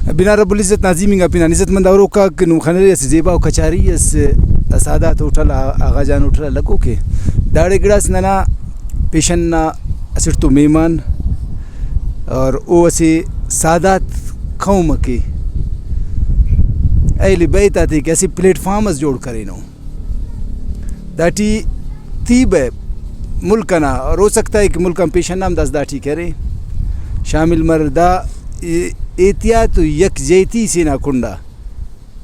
بنا رب العزت نازیمنگا پینان عزت مند اورو کا کنو خنری اس زیبا و کچاری اس سادات ہوٹل آغا جان ہوٹل لکو کے داڑے گڑاس ننا پیشن اسٹ تو میمان اور او اسے سادات قوم کے اہل بیت آتے کہ ایسی پلیٹ فارمز جوڑ کرے نو داٹی تیب ہے ملکنا اور ہو سکتا ہے کہ ملکم پیشن نام دس داٹی کرے شامل مردہ احتیاط یک جیتی سے نہ کنڈا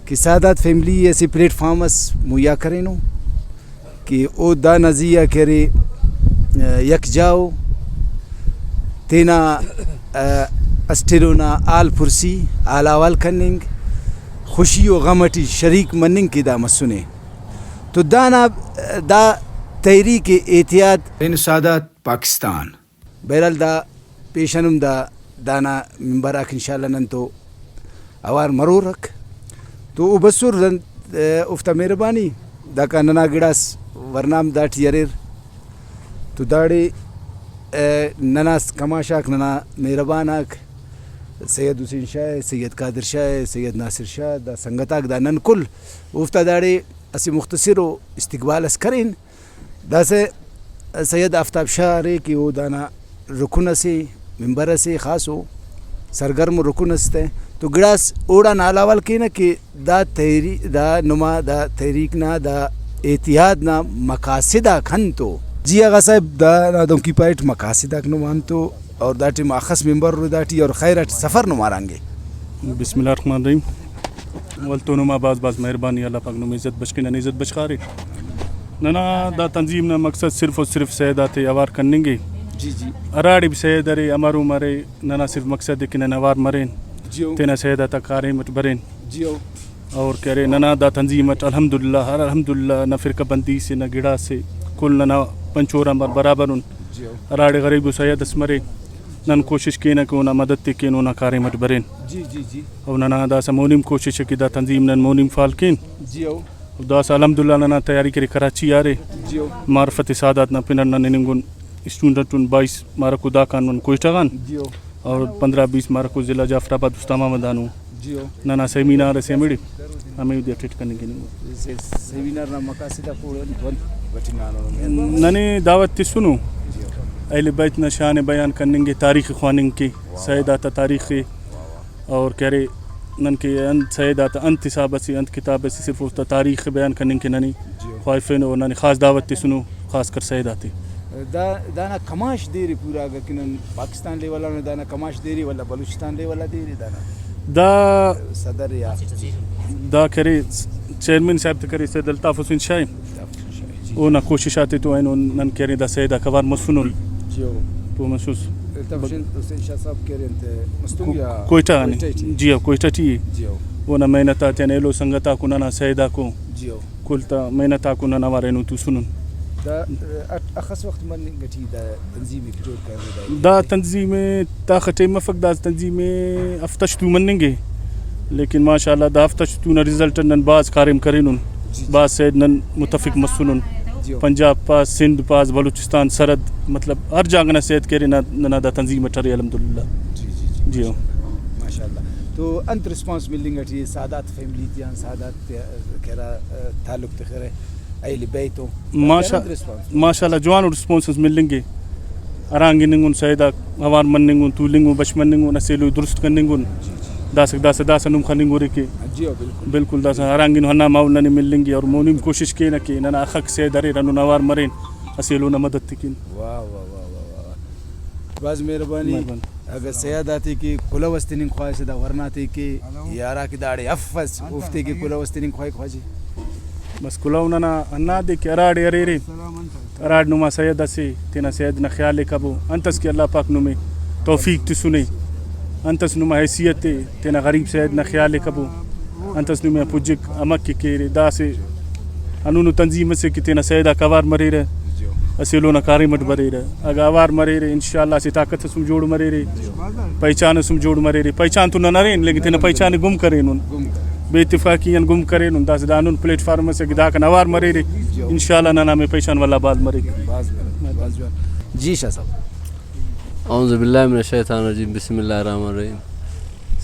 کہ سادات فیملی ایسے پلیٹ فارمز مہیا کرے نو کہ او دا نزیہ کرے یک جاؤ تینا اسٹیرونا آل پرسی آل آوال کننگ خوشی و غمٹی شریک مننگ کی دا مسنے تو دانا دا تحریک احتیاط بین سادات پاکستان بہرحال دا پیشنم دا دانا ممبراک انشاءاللہ نن تو اوار مرور رکھ تو او بسور افتا مہربانی دا کا ننا گڑاس ورنام داٹی یریر تو داڑے ننا کماشاک ننا مہرباناک سید حسین شاہ سید قادر شاہ سید ناصر شاہ دا سنگتاک دا نن کل افتا داڑے اسی مختصر و استقبال اس کریں دا سے سید آفتاب شاہ رے کہ وہ دانا رکن سے ممبر سے خاص ہو سرگرم رکن استے تو گڑاس اوڑا نالاوال کے نا کہ دا نما دا تحریک نا دا احتیاط نا مقاصدہ کھن تو جی آغا صاحب دا نا دوں کی پائٹ مقاصدہ نمان تو اور داٹی ماخص ممبر رو داٹی اور خیرات سفر نمارانگے. بسم اللہ الرحمن الرحیم. ولتو نما باز مہربانی اللہ پاک نم عزت بچکن عزت بچخارے ننا دا تنظیم نا مقصد صرف اور صرف سیدات اوار کرنیں گے جی جی اراڑی سید ارے امارو مرے ننا صرف مقصد ہے کہ ننا اوار مرین تینا سیدات کارے مٹ برین اور کہہ رہے ننا دا تنظیم الحمدللہ نہ فرقہ بندی سے نہ گڑا سے کل ننا پنچورا مر برابر اراڑے غریب سید اسمرے نن کوشش کی نہ کہ نہ مدد تے کہ نہ کارے مٹ برین جی جی جی اور ننا دا سمونیم کوشش ہے کہ دا تنظیم نن مونیم فالکین جی او دا الحمدللہ ننا تیاری کرے کراچی آرے جی او معرفت سادات نہ پنر نہ ننگون اسٹوڈنٹون 22 مارکو دا قانون کوئٹہ گان اور 15-20 مارکو ضلع جعفر آباد استامہ مدانو ننا سیمینار اسمبلی ہمیں دی اٹیٹ کرنے کے لیے سیمینار نہ مقاصد پورن ننے دعوت تی سنو اہل بیت نہ شان بیان کرنے کے تاریخ خواننگ کی سیدات تاریخ اور کہہ رہے نن کے سیدات انت صحابہ سے انت کتاب سے صرف اس تاریخ بیان کرنے کے ننی خواہفین اور ننی خاص دعوت تی سنو خاص کر سیداتی دانا کماش دیری پورا اگر کنن پاکستان لے والا دانا کماش دیری والا بلوچستان لے والا دیری دانا دا صدر یا دا کرے چیئرمین صاحب تکری سید الطاف حسین شاہ او نہ کوشش آتے تو اینو نن کہہ رہے دا سیدہ کوار مسنون تو محسوس حسین شاہ صاحب کہہ رہے ہیں مستنگ یا کوئٹہ جی ہو کوئٹہ ٹی وہ نہ محنت آتے ہیں ایلو سنگتا کو نہ سیدہ کو کلتا محنت آکو نہ نوارینو تو سنن اخص وقت من گٹی دا تنظیم جوڑ کر دا تنظیم طاقت مفق دا تنظیم افتش تو منیں گے لیکن ماشاءاللہ دا افتش تو نہ رزلٹ نن باز کارم کرینن باز سید نن متفق مسنن پنجاب پاس سندھ پاس بلوچستان سرد مطلب ہر جاگنا سید کرے نہ دا تنظیم ٹرے الحمدللہ جی ہو ماشاءاللہ. تو انت رسپانس ملیں گٹی سادات فیملی تیان سادات کہرا تعلق تخرے اہل بیتو ماشاءاللہ جوان رسپانسز ملیں گے ارانگی ننگون سیدہ ہوار مننگون تولنگون بش مننگون اسیلو درست کننگون داسا نم خننگو رکے بالکل داسا ارانگی نہنا ماؤلنی ملیں گے اور مونیم کوشش کے نہ کہ ننا اخک سیدہ رے رنو نوار مرین اسیلو نہ مدد تکین. واہ واہ واہ واہ باز مہربانی اگر سیاداتی کی کلا وستنین خواہش دا ورناتی کی یارا کی داڑے افس افتے کی کلا وستنین خواہش بس کلاؤنا نا انا دے کہ اراڑ ارے اراڑ نما سیدہ سے تینا سیدنا خیال کبو انتس کی اللہ پاک نمے توفیق تی سنے انتس نما حیثیت تینا غریب سیدنا خیال کبو انتس نما پجک امک کی کیرے دا سے انونو تنظیم سے کہ تینا سیدہ کوار مرے رہے اسیلونا کاری مٹ برے رہے اگر اوار مرے رہے انشاءاللہ سے طاقت سم جوڑ مرے رہے پہچان سم جوڑ مرے رہے پہچان تو نہ رہے لیکن تینا پہچان گم کرے نون بے اتفاقیاً گم کرے نون داس دانون پلیٹ فارم سے گدا کا نوار مرے رہے انشاءاللہ نانا میں پہچان والا بعد مرے گا. جی شاہ صاحب. اعوذ باللہ من الشیطان الرجیم بسم اللہ الرحمن الرحیم.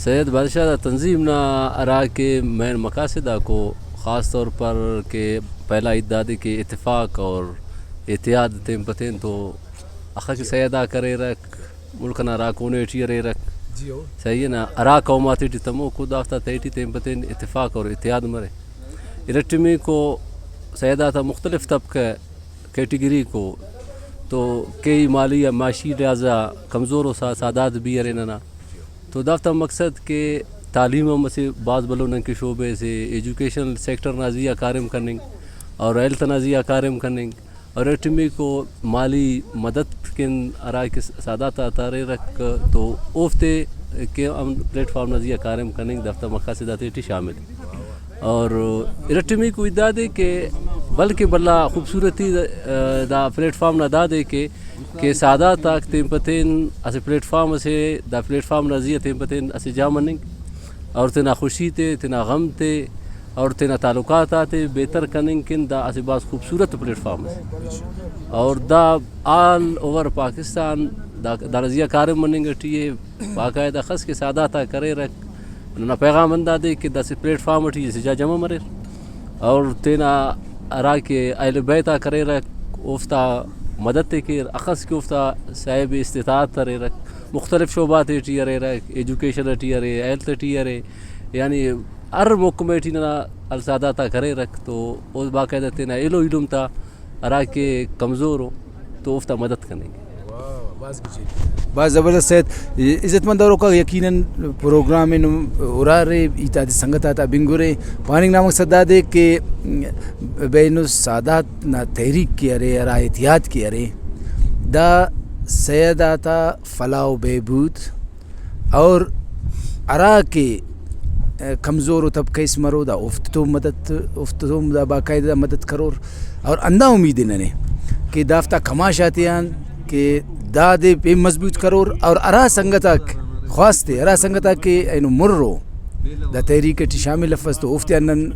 سید بادشاہ تنظیم نا ارا کے مین مقاصد کو خاص طور پر کہ پہلا ادادی کے اتفاق اور اتحاد تیم پتین تو اخا کی سیدہ کرے رکھ ملکنا را کونے ٹیرے رکھ صحیح ہے نا ارا قوماتی ٹی تمو کو دافتا تیٹی تیم پتین اتفاق اور اتحاد مرے ارٹمی کو سیدہ تھا مختلف طبقہ کیٹیگری کو تو کئی مالی یا معاشی لہذا کمزور و سادات بھی اریننا تو دافتا مقصد کہ تعلیم سے بعض بلونن کے شعبے سے ایجوکیشن سیکٹر نازیہ کارم کرنگ اور ہیلتھ نازیہ کارم کرنگ اور اٹمی کو مالی مدد کن ارائے کے سادات تارے رکھ تو اوفتے کے پلیٹ فارم نازیہ کارم کرنگ دفتر مقاصدات شامل اور ارٹمی کو ادا دے کہ بلکہ بلا خوبصورتی دا پلیٹ فارم نہ دا دے کہ سادہ تاک تیم پتین اسے پلیٹ فارم سے دا پلیٹ فارم نازیہ تیم پتین اسے جامننگ اور تینا خوشی تے تینا غم تے اور تینا تعلقات آتے بہتر کننگ کن دا اسے بعض خوبصورت پلیٹ فارم ہے اور دا آل اوور پاکستان دا نازیہ کارم مننگ ٹیے باقاعدہ خس کے سادہ تا کرے رکھ نہ پیغام اندہ دے کہ دا سے پلیٹ فارم ٹی سے جا جمع مرے اور تینا ارا کے اہل بیتا کرے رکھ افتا مدد تے کہ اخص کے افتا صاحب استطاعت ترے رکھ مختلف شعبات ٹی ارے رکھ ایجوکیشن ٹی ارے ہیلتھ ٹی ارے یعنی ہر محکمے ٹی نا الساداتا کرے رکھ تو اس باقاعدہ تینا علو علم تا ارا کے کمزور ہو تو افتا مدد کرنے گے بہت زبردست سید عزت منداروں کا یقیناً پروگرام ارارے ایتاد سنگت آتا بنگورے پاننگ نامک صدا دے کہ بین السادات نا تحریک کی ارے ارا احتیاط کی ارے دا سید آتا فلاح و بہبود اور ارا کے کمزور و طبقہ اس مرو دا افتتوم دا باقاعدہ مدد کرور اور اندہ امید ننے کہ دافتہ کماش آتیان کہ دا دے پہ مضبوط کرور اور ارا سنگتاک خواستے ارا سنگتاک کہ اینو مرو دا تحریک ٹی شامل لفظ تو افتی انن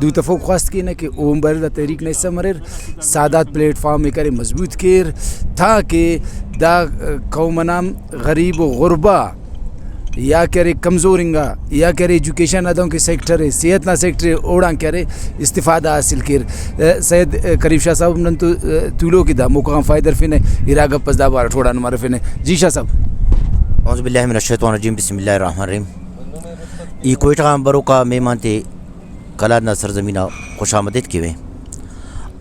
دو تفوق خواست کی نا کہ اوم بر دا تحریک نیسا مرر سادات پلیٹ فارم میں کرے مضبوط کر تھا کہ دا قومنام غریب و غربہ یا کرے کمزورنگا یا کرے ایجوکیشن ادوں کے سیکٹر ہے صحت نہ سیکٹر اوڑاں کرے استفادہ حاصل کر سید قریب شاہ صاحب نن تو طولو کی دا موقع فائدہ فینے اراغ پس دا بار ٹھوڑا نمار فینے جی شاہ صاحب اعوذ باللہ من الشیطان الرجیم بسم اللہ الرحمن الرحیم ای کوئٹہ برو کا مہمان تے کلادنا سرزمینہ خوش آمدید کیوے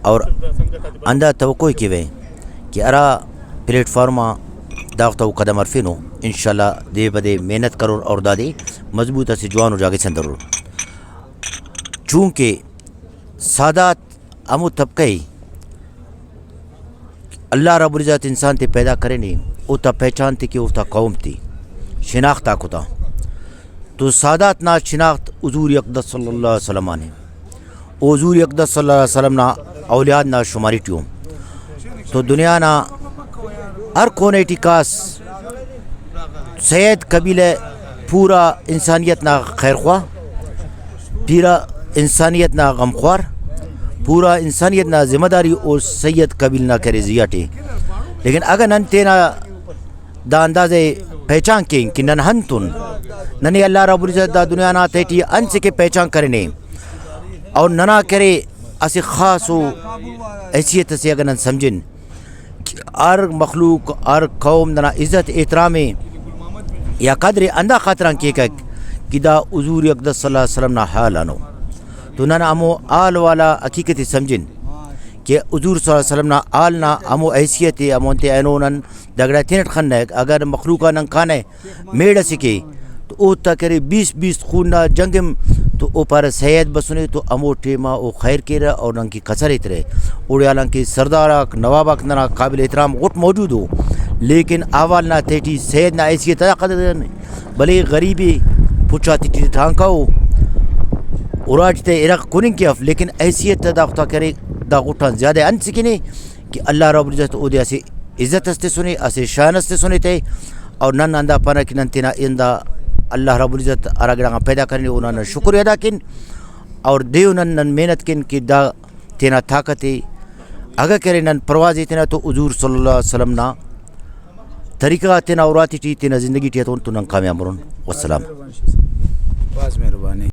اور اندہ توقع کیوے کہ ارا پلیٹ فارما داغتا و قدم عرفینو انشاءاللہ دے بدے محنت کرو اور دادے مضبوط سے جوان ہو جاگے سندرو چونکہ سادات امو طبقہ اللہ رب العزت انسان تے پیدا کرے نہیں او تا پہچان تے کہ او تا قوم تی شناخت آکتا تو سادات نا شناخت حضور اقدس صلی اللہ علیہ وسلم آنے حضور اقدس صلی اللہ علیہ وسلم نا اولیاد نا شماری ٹیوں تو دنیا نا ہر کونے ٹکاس سید قبیلہ پورا انسانیت نا خیر خواہ پورا انسانیت نا غمخوار پورا انسانیت نا ذمہ داری اور سید قبیل نا کرے زیاٹے لیکن اگر نن تینا دا اندازے پہچان کیں کہ نن ہنتن ننی اللہ رب العزت دا دنیا نا تیٹی ان سے کے پہچان کرنے اور ننا کرے اسے خاص و حیثیت سے اگر نن سمجھن ہر مخلوق ہر قوم ننا عزت احترام یا قدر اندہ خاطران کی کہ دا حضور اقدس صلی اللہ علیہ وسلم نا حال آنو تو ننا ہمو آل والا حقیقت سمجھن کہ حضور صلی اللہ علیہ وسلم نا آل نا ہمو حیثیت ہمو انتے اینونن دگڑا تینٹ خن ہے اگر مخلوقہ نن کھانے میڑ سکے تو او تا کرے 20 خون نا جنگم تو او پر سید بسنے تو امو ٹیما او خیر کے رہا اور نن کی قصر اترے اوڑے آلان کی سرداراک نواباک ننا قابل احترام غٹ موجود ہو لیکن آوال نا تیٹی سید نا حیثیت قدر بلے غریبی پوچھا تیٹی ٹھانکا ہو اوراج تے عراق کنن کی اف لیکن حیثیت دا کرے دا غٹان زیادہ ان سکنے کہ اللہ رب العزت او دے اسے عزت استے سنے اسے شان استے سنے تے اور نن اندہ پانا کی نن تینا اندہ اللہ رب العزت ارگڑا پیدا کرنے انہوں نے شکر ادا کن اور دیو نن محنت کن کہ دا تینا طاقت اگر کرے نن پرواز تینا تو حضور صلی اللہ علیہ وسلم نا طریقہ تینا اوراتی ٹی تینا زندگی ٹی تو نن کامیاب مرون والسلام باز مہربانی